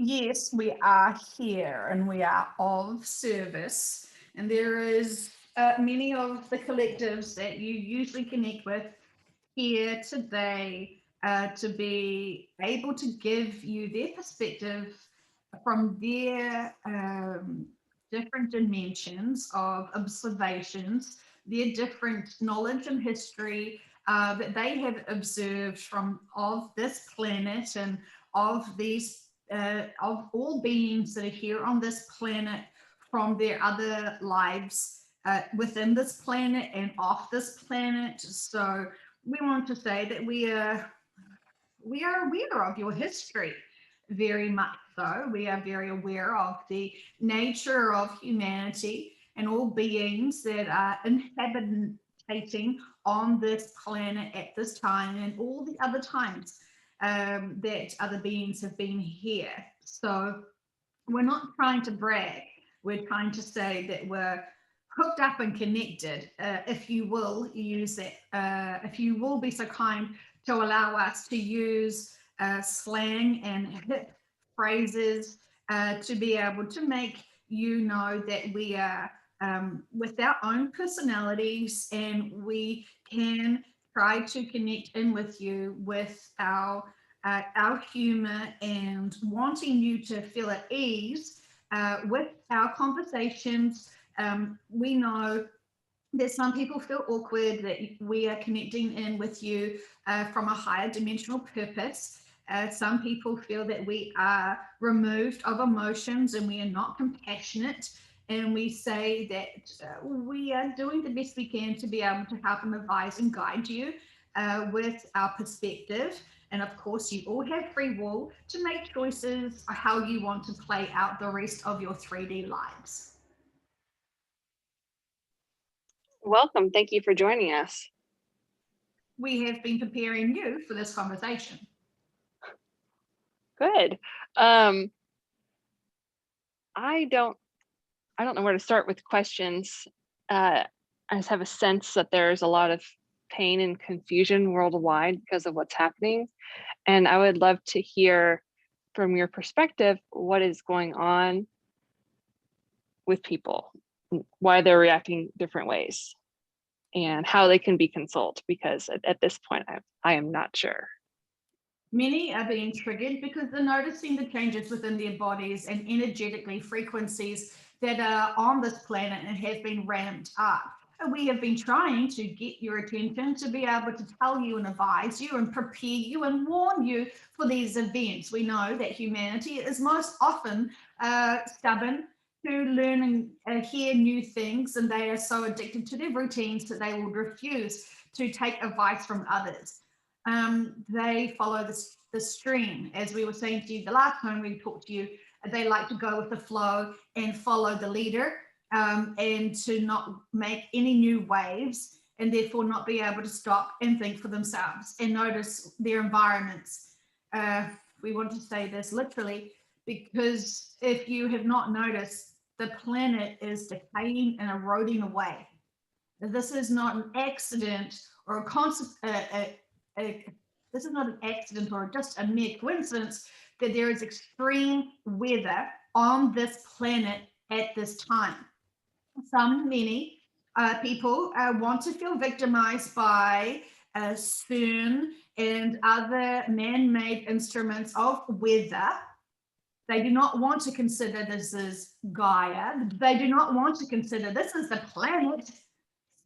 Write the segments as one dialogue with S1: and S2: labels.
S1: Yes, we are here and we are of service. And there is many of the collectives that you usually connect with here today to be able to give you their perspective from their different dimensions of observations, their different knowledge and history that they have observed from of this planet and of all beings that are here on this planet from their other lives within this planet and off this planet. So we want to say that we are aware of your history, very much so. We are very aware of the nature of humanity and all beings that are inhabiting on this planet at this time and all the other times that other beings have been here. So we're not trying to brag. We're trying to say that we're hooked up and connected, if you will use it, if you will be so kind to allow us to use slang and hip phrases to be able to make you know that we are with our own personalities and we can try to connect in with you with our humor and wanting you to feel at ease with our conversations. We know that some people feel awkward that we are connecting in with you from a higher dimensional purpose. Some people feel that we are removed of emotions and we are not compassionate. And we say that we are doing the best we can to be able to help and advise and guide you with our perspective. And of course, you all have free will to make choices on how you want to play out the rest of your 3D lives.
S2: Welcome. Thank you for joining us.
S1: We have been preparing you for this conversation.
S2: Good. Um, I don't know where to start with questions. I just have a sense that there's a lot of pain and confusion worldwide because of what's happening. And I would love to hear from your perspective what is going on with people, why they're reacting different ways, and how they can be consoled, because at this point, I am not sure.
S1: Many are being triggered because they're noticing the changes within their bodies and energetically frequencies that are on this planet and have been ramped up. We have been trying to get your attention to be able to tell you and advise you and prepare you and warn you for these events. We know that humanity is most often stubborn to learn and hear new things, and they are so addicted to their routines that they will refuse to take advice from others. They follow the stream. As we were saying to you the last time we talked to you, they like to go with the flow and follow the leader and to not make any new waves and therefore not be able to stop and think for themselves and notice their environments. We want to say this literally because if you have not noticed, the planet is decaying and eroding away. This is not an accident or this is not an accident or just a mere coincidence that there is extreme weather on this planet at this time. Many people want to feel victimized by CERN and other man-made instruments of weather. They do not want to consider this is Gaia. They do not want to consider this is the planet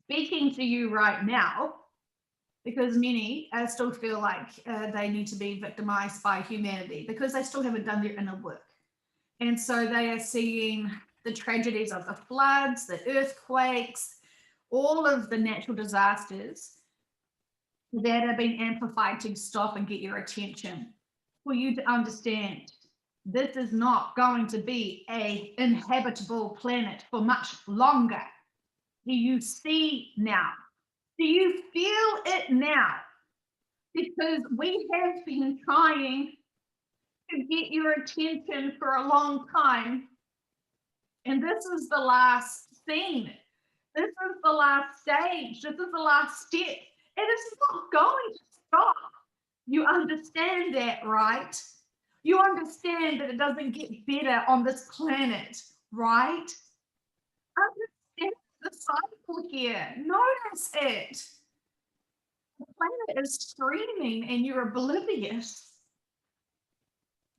S1: speaking to you right now, because many still feel like they need to be victimized by humanity because they still haven't done their inner work. And so they are seeing the tragedies of the floods, the earthquakes, all of the natural disasters that are being amplified to stop and get your attention. For you to understand, this is not going to be an inhabitable planet for much longer. Do you see now? Do you feel it now? Because we have been trying to get your attention for a long time. And this is the last scene. This is the last stage. This is the last step. It is not going to stop. You understand that, right? You understand that it doesn't get better on this planet, right? Understand the cycle here. Notice it. The planet is screaming and you're oblivious.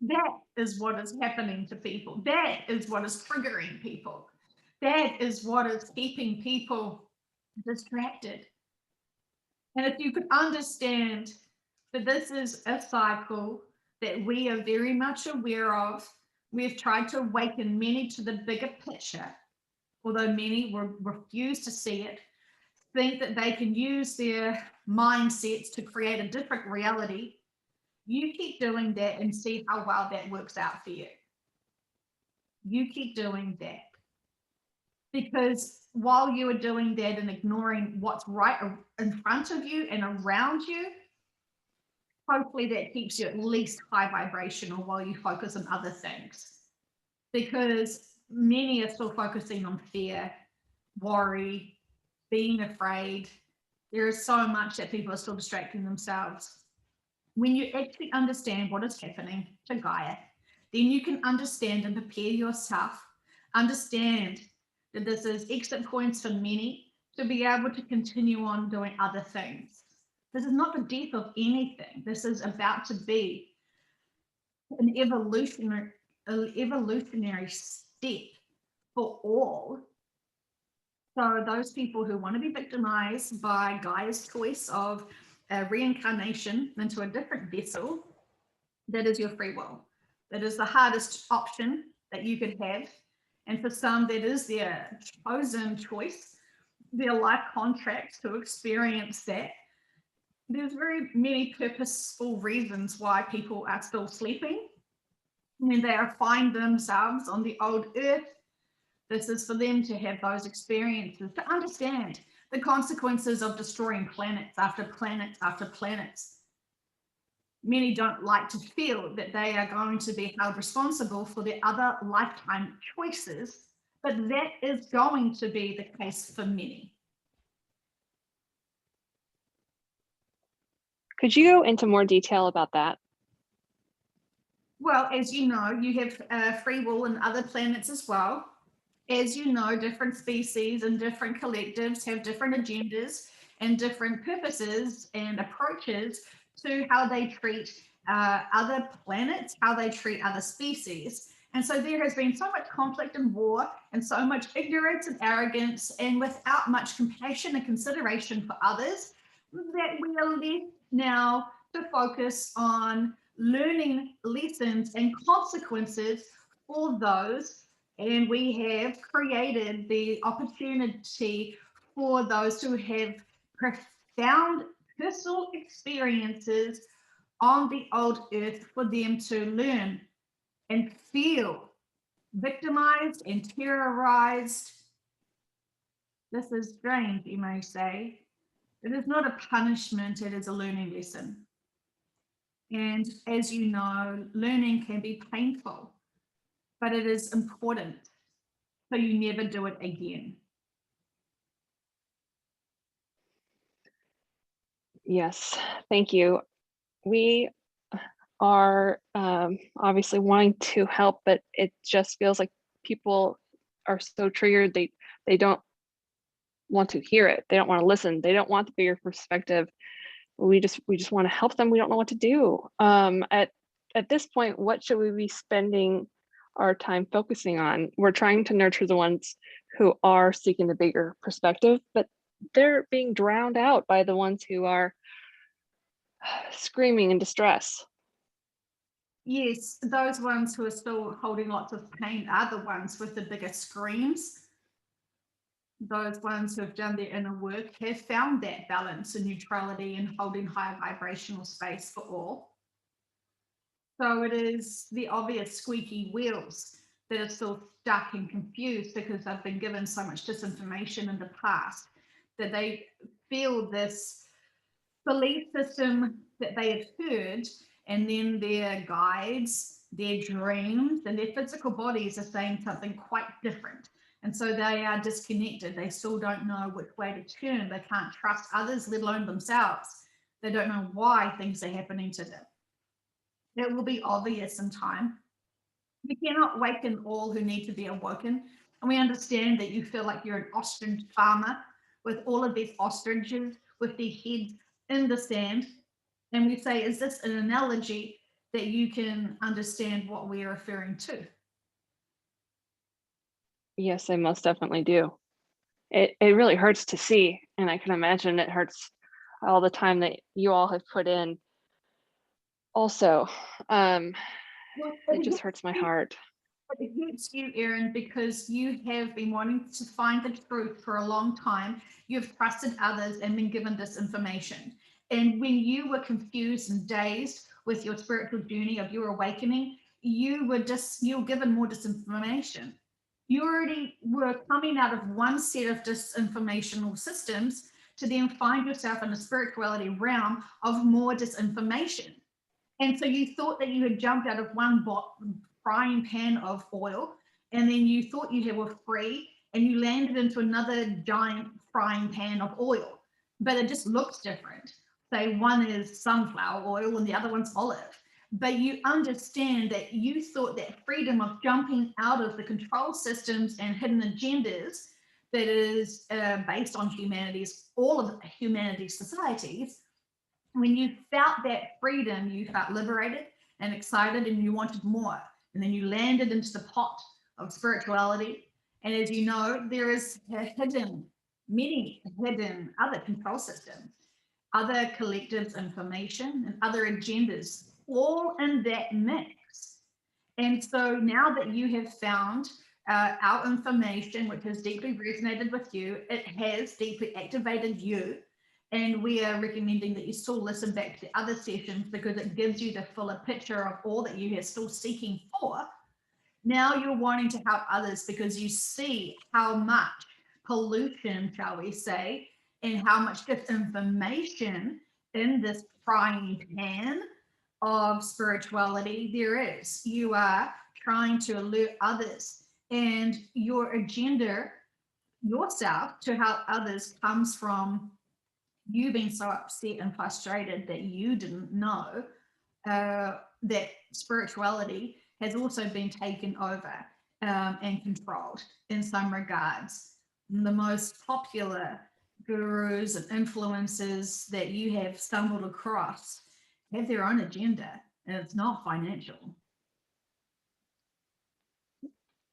S1: That is what is happening to people. That is what is triggering people. That is what is keeping people distracted. And if you could understand that this is a cycle that we are very much aware of, we've tried to awaken many to the bigger picture, although many will refuse to see it, think that they can use their mindsets to create a different reality. You keep doing that and see how well that works out for you. You keep doing that. Because while you are doing that and ignoring what's right in front of you and around you, hopefully that keeps you at least high vibrational while you focus on other things. Because many are still focusing on fear, worry, being afraid. There is so much that people are still distracting themselves. When you actually understand what is happening to Gaia, then you can understand and prepare yourself, understand that this is exit points for many to be able to continue on doing other things. This is not the death of anything. This is about to be an evolutionary step for all. So those people who want to be victimized by Gaia's choice of reincarnation into a different vessel, that is your free will. That is the hardest option that you could have. And for some, that is their chosen choice, their life contract to experience that. There's very many purposeful reasons why people are still sleeping. When they find themselves on the old earth, this is for them to have those experiences, to understand the consequences of destroying planets after planets after planets. Many don't like to feel that they are going to be held responsible for their other lifetime choices, but that is going to be the case for many.
S2: Could you go into more detail about that?
S1: Well, as you know, you have free will in other planets as well. As you know, different species and different collectives have different agendas and different purposes and approaches to how they treat other planets, how they treat other species. And so there has been so much conflict and war and so much ignorance and arrogance, and without much compassion and consideration for others, that we are left now to focus on learning lessons and consequences for those. And we have created the opportunity for those who have profound personal experiences on the old earth for them to learn and feel victimized and terrorized. This is strange, you may say. It is not a punishment, it is a learning lesson. And as you know, learning can be painful, but it is important, so you never do it again.
S2: Yes, thank you. We are obviously wanting to help, but it just feels like people are so triggered. They don't want to hear it. They don't want to listen. They don't want the bigger perspective. We just want to help them. We don't know what to do. At this point, what should we be spending our time focusing on? We're trying to nurture the ones who are seeking the bigger perspective, but they're being drowned out by the ones who are screaming in distress.
S1: Yes, those ones who are still holding lots of pain are the ones with the biggest screams. Those ones who have done their inner work have found that balance and neutrality and holding higher vibrational space for all. So it is the obvious squeaky wheels that are still stuck and confused because they've been given so much disinformation in the past that they feel this belief system that they have heard, and then their guides, their dreams, and their physical bodies are saying something quite different. And so they are disconnected. They still don't know which way to turn. They can't trust others, let alone themselves. They don't know why things are happening to them. It will be obvious in time. We cannot waken all who need to be awoken. And we understand that you feel like you're an ostrich farmer with all of these ostriches with their heads in the sand. And we say, is this an analogy that you can understand what we're referring to?
S2: Yes, I most definitely do. It really hurts to see, and I can imagine it hurts all the time that you all have put in. Also,
S1: Well,
S2: it just hurts my heart.
S1: it hurts you, Erin, because you have been wanting to find the truth for a long time. You've trusted others and been given this information. And when you were confused and dazed with your spiritual journey of your awakening, you were given more disinformation. You already were coming out of one set of disinformational systems to then find yourself in a spirituality realm of more disinformation. And so you thought that you had jumped out of one frying pan of oil, and then you thought you were free, and you landed into another giant frying pan of oil, but it just looks different. Say one is sunflower oil and the other one's olive. But you understand that you thought that freedom of jumping out of the control systems and hidden agendas that is based on all of humanity's societies, when you felt that freedom, you felt liberated and excited and you wanted more. And then you landed into the pot of spirituality. And as you know, there is many hidden other control systems, other collectives, information, and other agendas, all in that mix. And so now that you have found our information, which has deeply resonated with you, it has deeply activated you. And we are recommending that you still listen back to other sessions because it gives you the fuller picture of all that you are still seeking for. Now you're wanting to help others because you see how much pollution, shall we say, and how much disinformation in this frying pan of spirituality there is. You are trying to alert others, and your agenda yourself to help others comes from you being so upset and frustrated that you didn't know that spirituality has also been taken over and controlled in some regards. The most popular gurus and influencers that you have stumbled across have their own agenda, and it's not financial.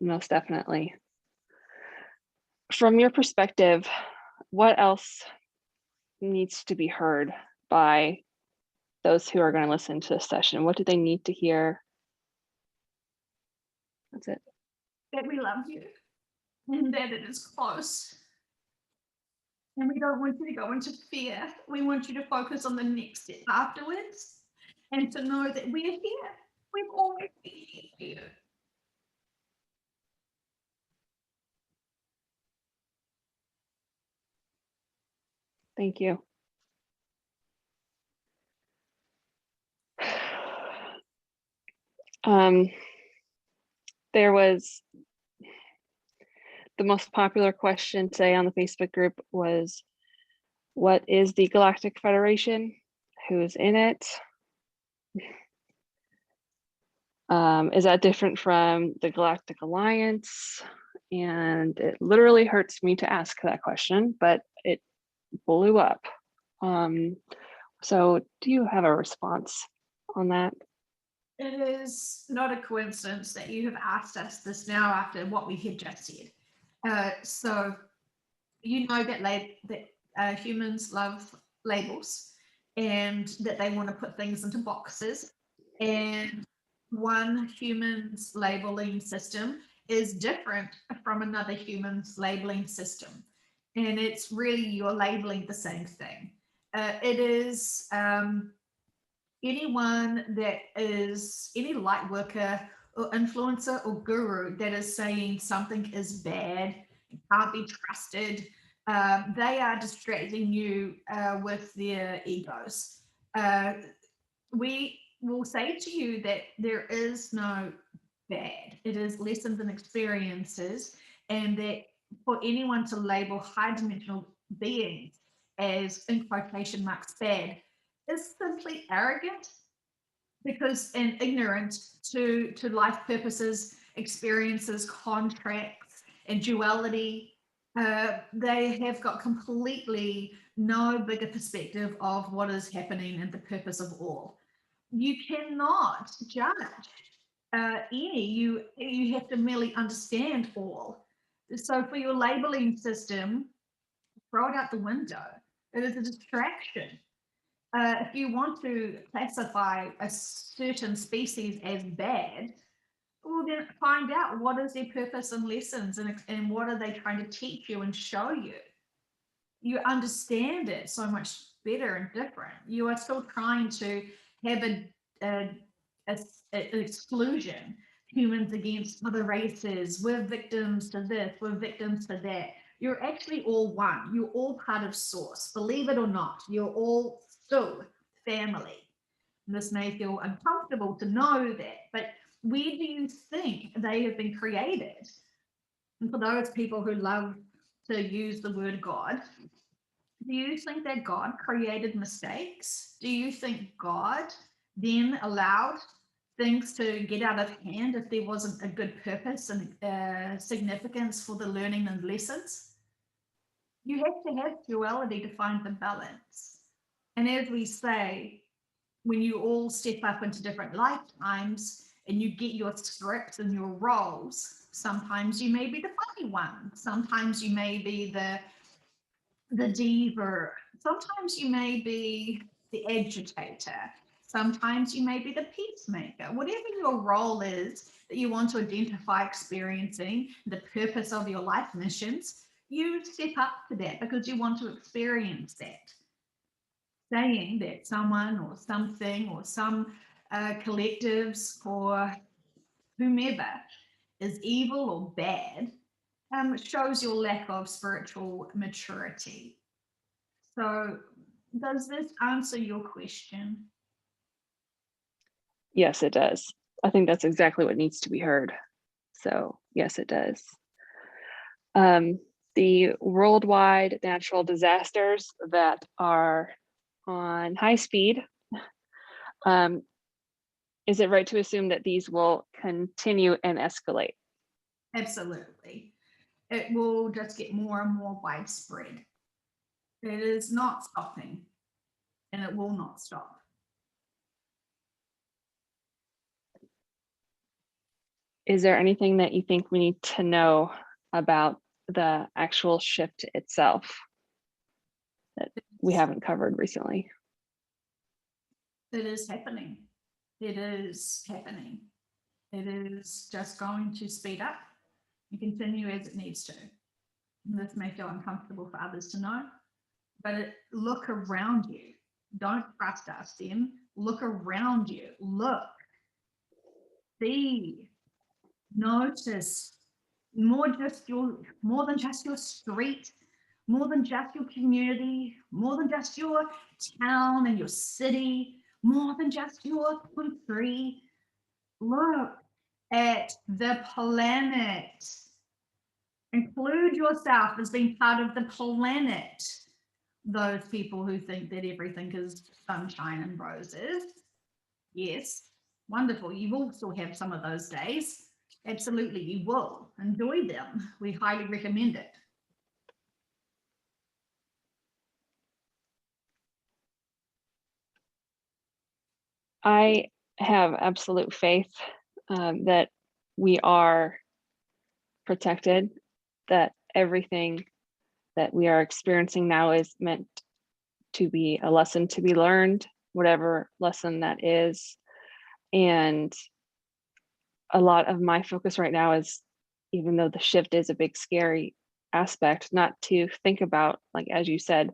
S2: Most definitely. From your perspective, what else needs to be heard by those who are going to listen to this session? What do they need to hear? That's it.
S1: That we love you and that it is close. And we don't want you to go into fear. We want you to focus on the next step afterwards and to know that we're here. We've always been here for you.
S2: Thank you. There was the most popular question today on the Facebook group was, what is the Galactic Federation? Who's in it? Is that different from the Galactic Alliance? And it literally hurts me to ask that question, but it blew up. So do you have a response on that?
S1: It is not a coincidence that you have asked us this now after what we had just said. So you know that humans love labels and that they want to put things into boxes. And one human's labeling system is different from another human's labeling system. And it's really, you're labeling the same thing. It is anyone that is any light worker or influencer or guru that is saying something is bad, can't be trusted, they are distracting you with their egos. We will say to you that there is no bad. It is lessons and experiences, and that for anyone to label high dimensional beings as, in quotation marks, bad is simply arrogant because and ignorant to life purposes, experiences, contracts, and duality. They have got completely no bigger perspective of what is happening and the purpose of all. You cannot judge any. You have to merely understand all. So for your labeling system, throw it out the window. It is a distraction. If you want to classify a certain species as bad, well, then find out what is their purpose and lessons, and what are they trying to teach you and show you. You understand it so much better and different. You are still trying to have a, an exclusion, humans against other races. We're victims to this, we're victims to that. You're actually all one. You're all part of source. Believe it or not, you're all still family. And this may feel uncomfortable to know that, but where do you think they have been created? And for those people who love to use the word God, do you think that God created mistakes? Do you think God then allowed things to get out of hand if there wasn't a good purpose and significance for the learning and lessons? You have to have duality to find the balance. And as we say, when you all step up into different lifetimes and you get your scripts and your roles, sometimes you may be the funny one, sometimes you may be the diva, sometimes you may be the agitator, sometimes you may be the peacemaker. Whatever your role is that you want to identify experiencing, the purpose of your life missions, you step up to that because you want to experience that. Saying that someone or something or some collectives or whomever is evil or bad shows your lack of spiritual maturity. So, does this answer your question?
S2: Yes, it does. I think that's exactly what needs to be heard. So yes, it does. The worldwide natural disasters that are on high speed, is it right to assume that these will continue and escalate?
S1: Absolutely. It will just get more and more widespread. It is not stopping, and it will not stop.
S2: Is there anything that you think we need to know about the actual shift itself that we haven't covered recently?
S1: It is happening. It is happening. It is just going to speed up and continue as it needs to. And this may feel uncomfortable for others to know, but look around you. Don't trust us then. Look around you. Look, see, notice more than just your street, more than just your community, more than just your town and your city, more than just your country. Look at the planet. Include yourself as being part of the planet. Those people who think that everything is sunshine and roses. Yes, wonderful. You will still have some of those days. Absolutely, you will. Enjoy them. We highly recommend it.
S2: I have absolute faith that we are protected, that everything that we are experiencing now is meant to be a lesson to be learned, whatever lesson that is. And a lot of my focus right now is, even though the shift is a big scary aspect, not to think about, like as you said,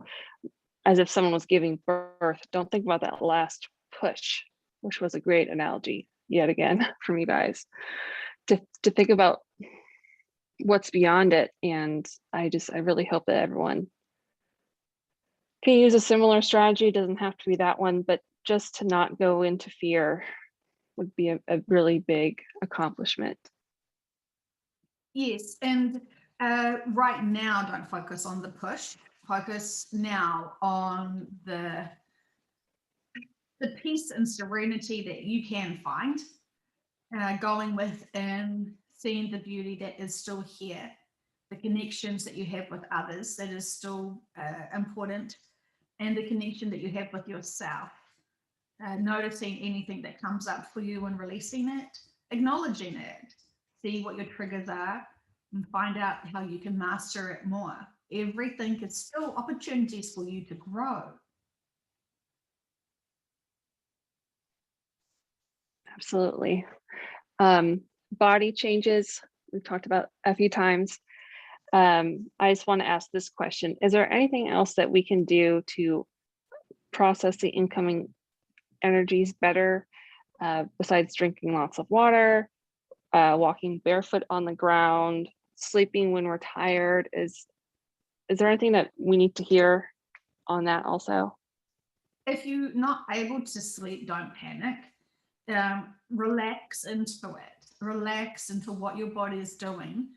S2: as if someone was giving birth. Don't think about that last push, which was a great analogy yet again from you guys, to think about what's beyond it. And I really hope that everyone can use a similar strategy. It doesn't have to be that one, but just to not go into fear would be a really big accomplishment.
S1: Yes, and right now, don't focus on the push. Focus now on the the peace and serenity that you can find going within, seeing the beauty that is still here, the connections that you have with others that is still important, and the connection that you have with yourself. Noticing anything that comes up for you and releasing it, acknowledging it, see what your triggers are, and find out how you can master it more. Everything is still opportunities for you to grow.
S2: Absolutely. Body changes, we've talked about a few times. I just want to ask this question. Is there anything else that we can do to process the incoming energies better, besides drinking lots of water, walking barefoot on the ground, sleeping when we're tired? Is there anything that we need to hear on that also?
S1: If you're not able to sleep, don't panic. Relax into it. Relax into what your body is doing.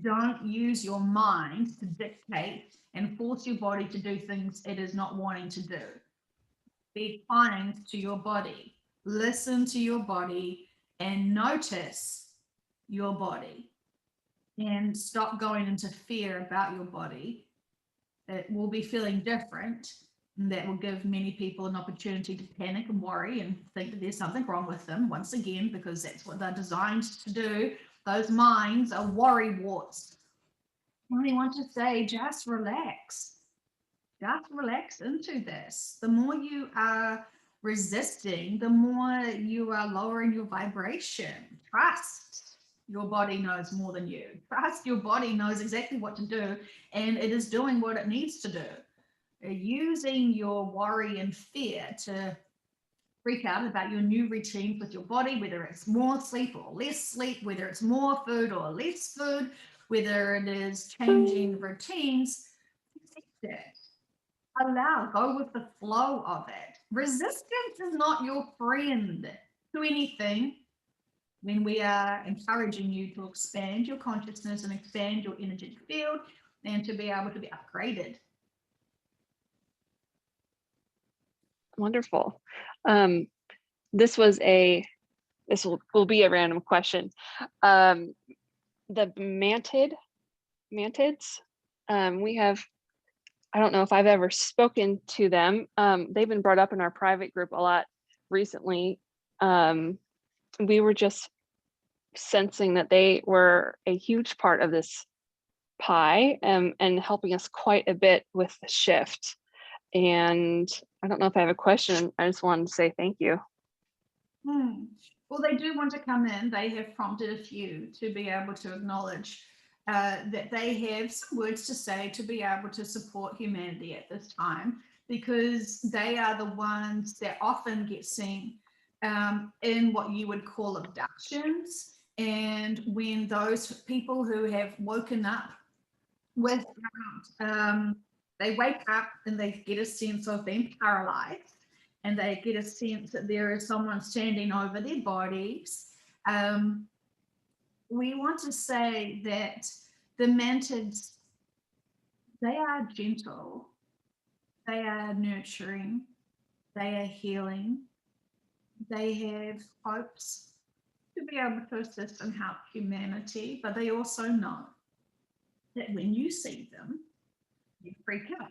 S1: Don't use your mind to dictate and force your body to do things it is not wanting to do. Be kind to your body. Listen to your body and notice your body. And stop going into fear about your body. It will be feeling different. And that will give many people an opportunity to panic and worry and think that there's something wrong with them, once again, because that's what they're designed to do. Those minds are worry warts. I only want to say, just relax. Just relax into this. The more you are resisting, the more you are lowering your vibration. Trust your body knows more than you. Trust your body knows exactly what to do, and it is doing what it needs to do. Using your worry and fear to freak out about your new routines with your body, whether it's more sleep or less sleep, whether it's more food or less food, whether it is changing routines, accept it. Allow, go with the flow of it. Resistance is not your friend to anything. When we are encouraging you to expand your consciousness and expand your energetic field and to be able to be upgraded.
S2: Wonderful. This will be a random question. The Mantids, we have, I don't know if I've ever spoken to them. They've been brought up in our private group a lot recently. We were just sensing that they were a huge part of this pie, and helping us quite a bit with the shift. And I don't know if I have a question. I just wanted to say thank you.
S1: Well, they do want to come in. They have prompted a few to be able to acknowledge that they have some words to say to be able to support humanity at this time, because they are the ones that often get seen in what you would call abductions. And when those people who have woken up with they wake up and they get a sense of being paralyzed, and they get a sense that there is someone standing over their bodies. We want to say that the Mantids, they are gentle, they are nurturing, they are healing, they have hopes to be able to assist and help humanity, but they also know that when you see them, you freak out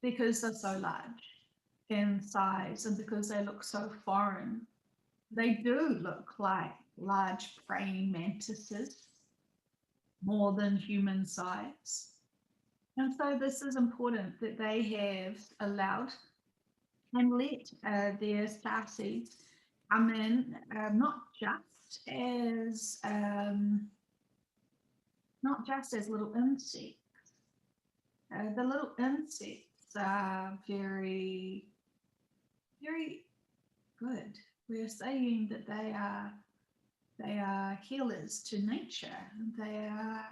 S1: because they're so large in size and because they look so foreign. They do look like large praying mantises, more than human size. And so this is important that they have allowed and let their star seeds come in, not just as little insects. The little insects are very, very good. We're saying that they are healers to nature. They are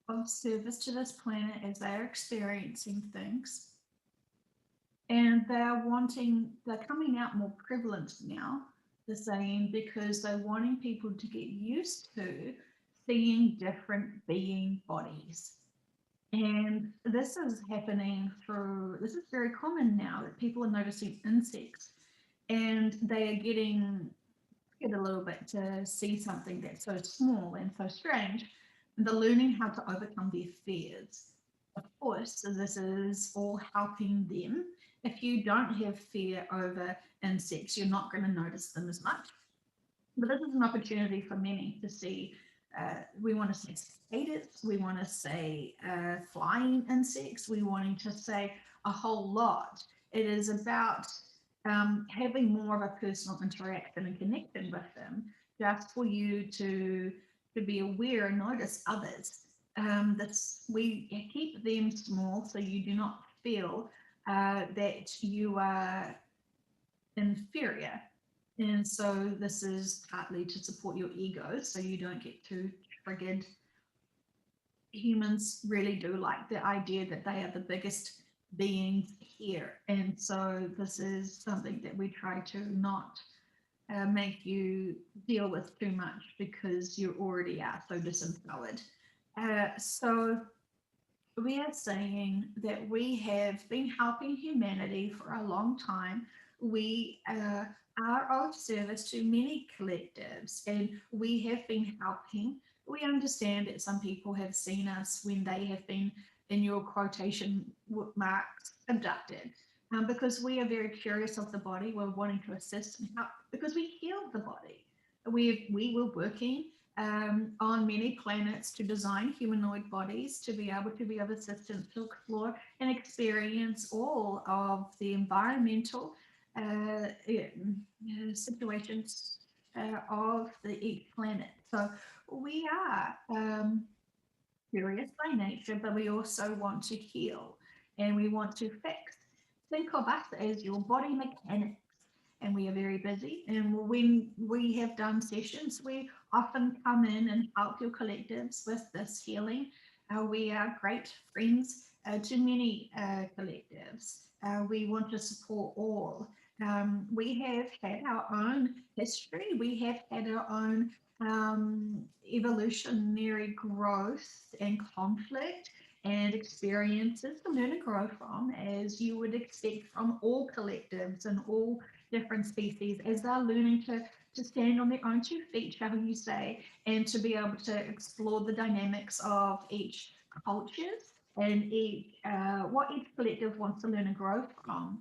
S1: of service to this planet as they're experiencing things. And they're coming out more prevalent now, the saying, because they're wanting people to get used to seeing different being bodies. And this is happening this is very common now, that people are noticing insects and they are getting it a little bit to see something that's so small and so strange. They're learning how to overcome their fears. Of course, this is all helping them. If you don't have fear over insects, you're not going to notice them as much. But this is an opportunity for many to see. We want to say cicadas, we want to say flying insects, we wanting to say a whole lot. It is about having more of a personal interaction and connection with them, just for you to be aware and notice others. That's we keep them small so you do not feel that you are inferior. And so this is partly to support your ego so you don't get too triggered. Humans really do like the idea that they are the biggest beings here. And so this is something that we try to not make you deal with too much because you already are so disempowered. So we are saying that we have been helping humanity for a long time. We are of service to many collectives and we have been helping. We understand that some people have seen us when they have been, in your quotation marks, abducted. Because we are very curious of the body, we're wanting to assist and help because we healed the body. We were working on many planets to design humanoid bodies to be able to be of assistance to explore and experience all of the environmental situations of each planet. So we are curious by nature, but we also want to heal and we want to fix. Think of us as your body mechanics, and we are very busy. And when we have done sessions, we often come in and help your collectives with this healing. We are great friends to many collectives. We want to support all. We have had our own history. We have had our own evolutionary growth and conflict and experiences to learn and grow from, as you would expect from all collectives and all different species, as they're learning to stand on their own 2 feet, shall you say, and to be able to explore the dynamics of each cultures and each what each collective wants to learn and grow from.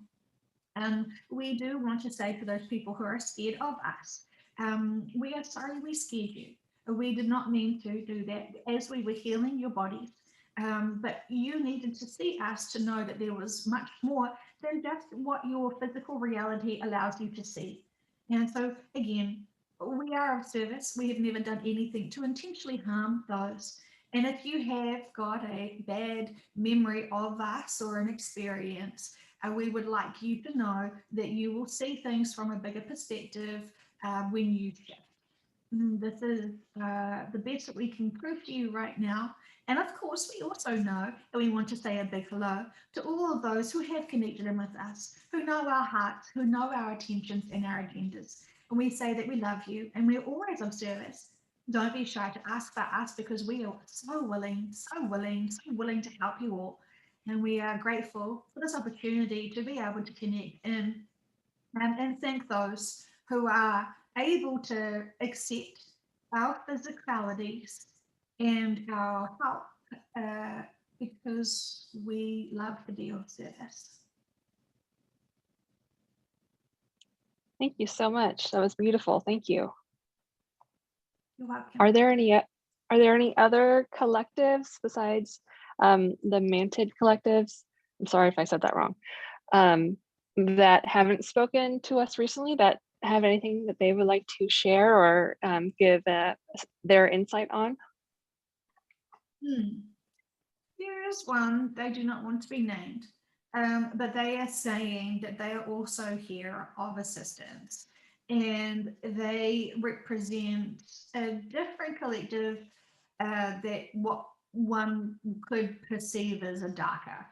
S1: We do want to say to those people who are scared of us, we are sorry we scared you. We did not mean to do that as we were healing your bodies. But you needed to see us to know that there was much more than just what your physical reality allows you to see. And so, again, we are of service. We have never done anything to intentionally harm those. And if you have got a bad memory of us or an experience, we would like you to know that you will see things from a bigger perspective when you shift. This is the best that we can prove to you right now. And of course, we also know that we want to say a big hello to all of those who have connected in with us, who know our hearts, who know our intentions and our agendas. And we say that we love you and we're always of service. Don't be shy to ask for us because we are so willing, so willing, so willing to help you all. And we are grateful for this opportunity to be able to connect in and thank those who are able to accept our physicalities and our help because we love to be of service.
S2: Thank you so much. That was beautiful. Thank you.
S1: You're welcome.
S2: Are there any other collectives besides the Mantid collectives? I'm sorry if I said that wrong. That haven't spoken to us recently, that have anything that they would like to share or give their insight on?
S1: There is one, they do not want to be named, but they are saying that they are also here of assistance and they represent a different collective that what one could perceive as a darker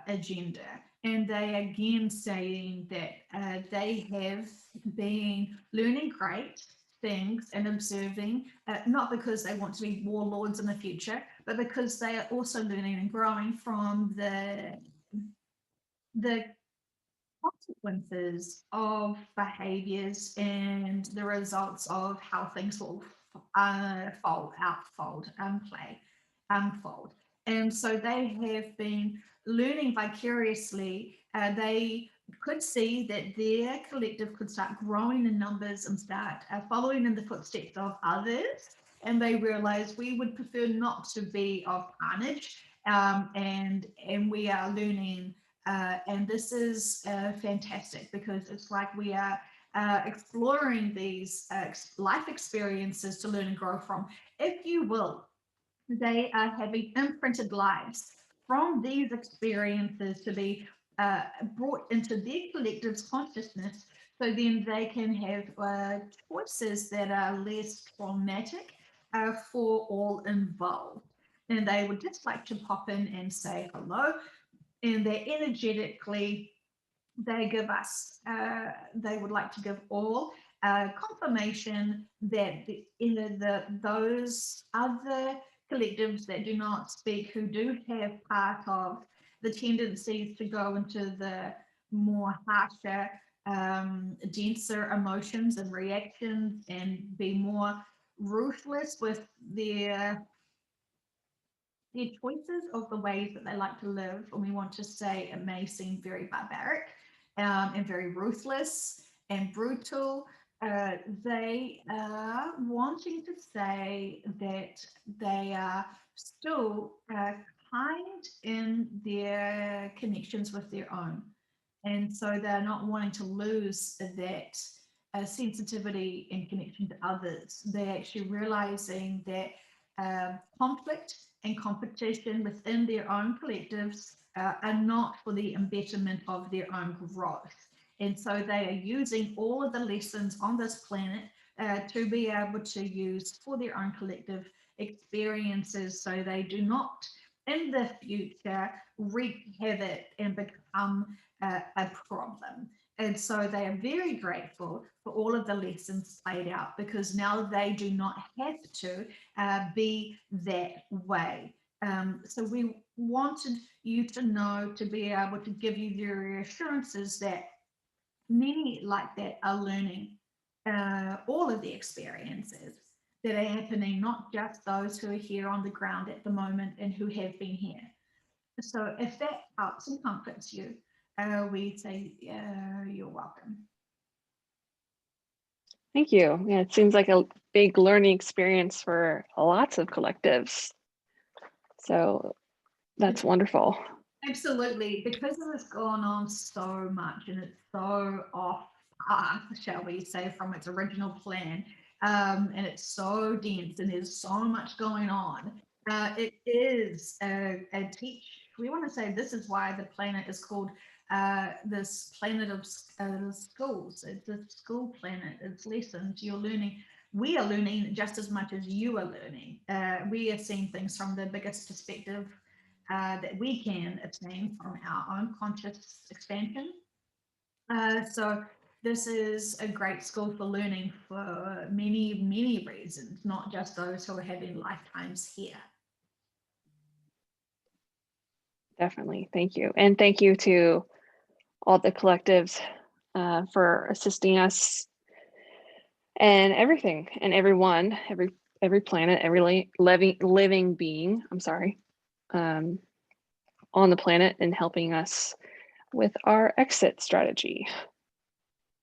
S1: agenda. And they again saying that they have been learning great things and observing, not because they want to be warlords in the future, but because they are also learning and growing from the consequences of behaviors and the results of how things will unfold. And so they have been learning vicariously. They could see that their collective could start growing in numbers and start following in the footsteps of others. And they realized we would prefer not to be of carnage. And we are learning, and this is fantastic because it's like we are exploring these life experiences to learn and grow from, if you will. They are having imprinted lives from these experiences to be brought into their collective's consciousness, so then they can have choices that are less traumatic for all involved. And they would just like to pop in and say hello, and they energetically, they give us, they would like to give all confirmation that those other collectives that do not speak, who do have part of the tendencies to go into the more harsher, denser emotions and reactions and be more ruthless with their choices of the ways that they like to live. And we want to say it may seem very barbaric and very ruthless and brutal. They are wanting to say that they are still kind in their connections with their own. And so they're not wanting to lose that sensitivity and connection to others. They're actually realizing that conflict and competition within their own collectives are not for the embetterment of their own growth. And so they are using all of the lessons on this planet to be able to use for their own collective experiences, so they do not in the future wreak havoc and become a problem. And so they are very grateful for all of the lessons played out, because now they do not have to be that way. So we wanted you to know, to be able to give you the reassurances that many like that are learning all of the experiences that are happening, not just those who are here on the ground at the moment and who have been here. So if that helps and comforts you, we say you're welcome.
S2: Thank you. Yeah, it seems like a big learning experience for lots of collectives. So that's wonderful.
S1: Absolutely, because it has gone on so much and it's so off path, shall we say, from its original plan, and it's so dense and there's so much going on. It is a teach. We want to say this is why the planet is called this planet of schools. It's a school planet. It's lessons you're learning. We are learning just as much as you are learning. We are seeing things from the biggest perspective that we can attain from our own conscious expansion. So this is a great school for learning for many, many reasons, not just those who are having lifetimes here.
S2: Definitely. Thank you. And thank you to all the collectives for assisting us and everything and everyone, every planet, every living being, I'm sorry, on the planet, and helping us with our exit strategy.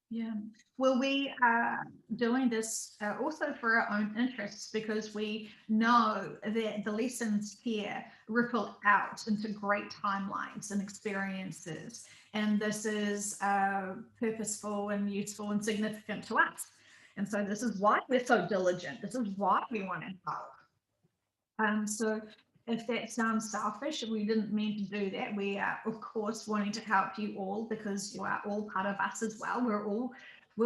S1: Yeah, well, we are doing this also for our own interests, because we know that the lessons here ripple out into great timelines and experiences. And this is purposeful and useful and significant to us. And so this is why we're so diligent. This is why we want to help. So if that sounds selfish, we didn't mean to do that. We are, of course, wanting to help you all, because you are all part of us as well. We're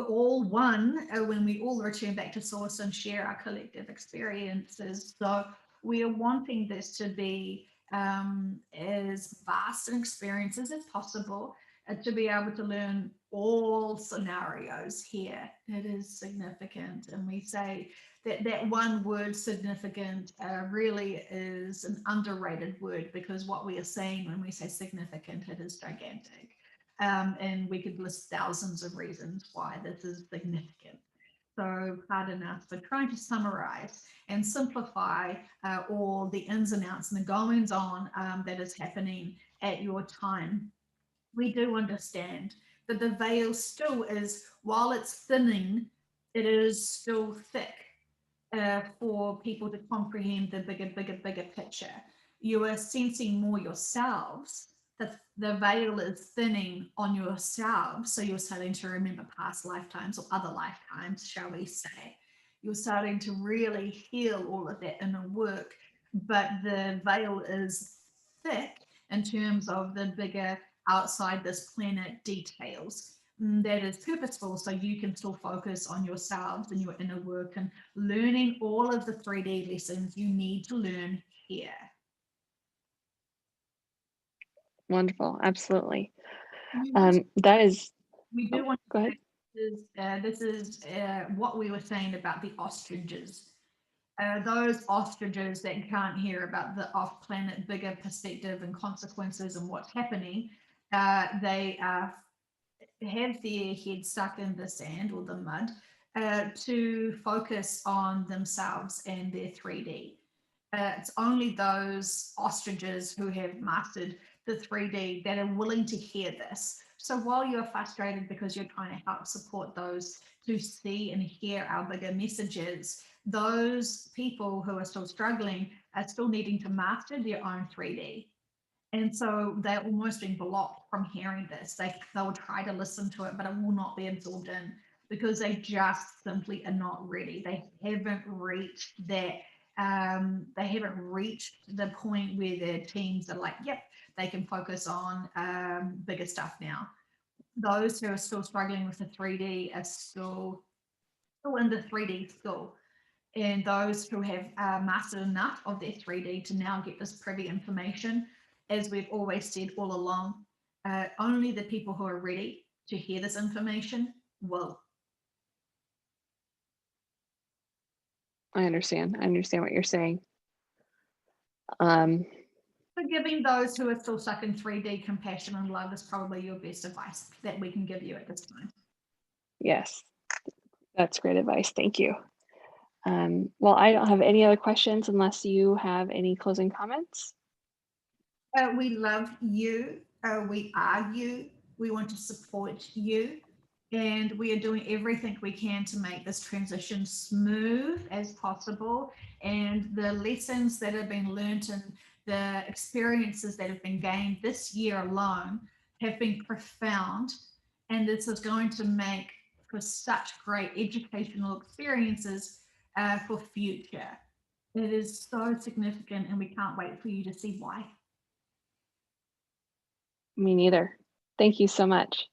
S1: all one when we all return back to source and share our collective experiences. So we are wanting this to be as vast an experience as possible, to be able to learn all scenarios here. It is significant, and we say that one word, significant, really is an underrated word, because what we are saying when we say significant, it is gigantic. And we could list thousands of reasons why this is significant. So pardon us for trying to summarize and simplify all the ins and outs and the goings on that is happening at your time. We do understand that the veil still is, while it's thinning, it is still thick for people to comprehend the bigger picture. You are sensing more yourselves, that the veil is thinning on yourselves. So you're starting to remember past lifetimes or other lifetimes, shall we say. You're starting to really heal all of that inner work, but the veil is thick in terms of the bigger outside this planet details. That is purposeful, so you can still focus on yourselves and your inner work and learning all of the 3D lessons you need to learn here.
S2: Wonderful. Absolutely.
S1: We
S2: That is,
S1: do want
S2: go
S1: to
S2: ahead.
S1: this is what we were saying about the ostriches. Those ostriches that can't hear about the off-planet bigger perspective and consequences and what's happening, they have their head stuck in the sand or the mud to focus on themselves and their 3D. It's only those ostriches who have mastered the 3D that are willing to hear this. So while you're frustrated because you're trying to help support those to see and hear our bigger messages, those people who are still struggling are still needing to master their own 3D. And so they're almost being blocked from hearing this. They will try to listen to it, but it will not be absorbed in because they just simply are not ready. They haven't reached that. They haven't reached the point where their teams are like, yep, they can focus on bigger stuff now. Those who are still struggling with the 3D are still in the 3D school. And those who have mastered enough of their 3D to now get this privy information, as we've always said all along, only the people who are ready to hear this information will.
S2: I understand. I understand what you're saying.
S1: Forgiving those who are still stuck in 3D, compassion and love is probably your best advice that we can give you at this time.
S2: Yes, that's great advice. Thank you. Well, I don't have any other questions unless you have any closing comments.
S1: We love you. We are you. We want to support you. And we are doing everything we can to make this transition smooth as possible. And the lessons that have been learned and the experiences that have been gained this year alone have been profound. And this is going to make for such great educational experiences for future. It is so significant and we can't wait for you to see why.
S2: Me neither. Thank you so much.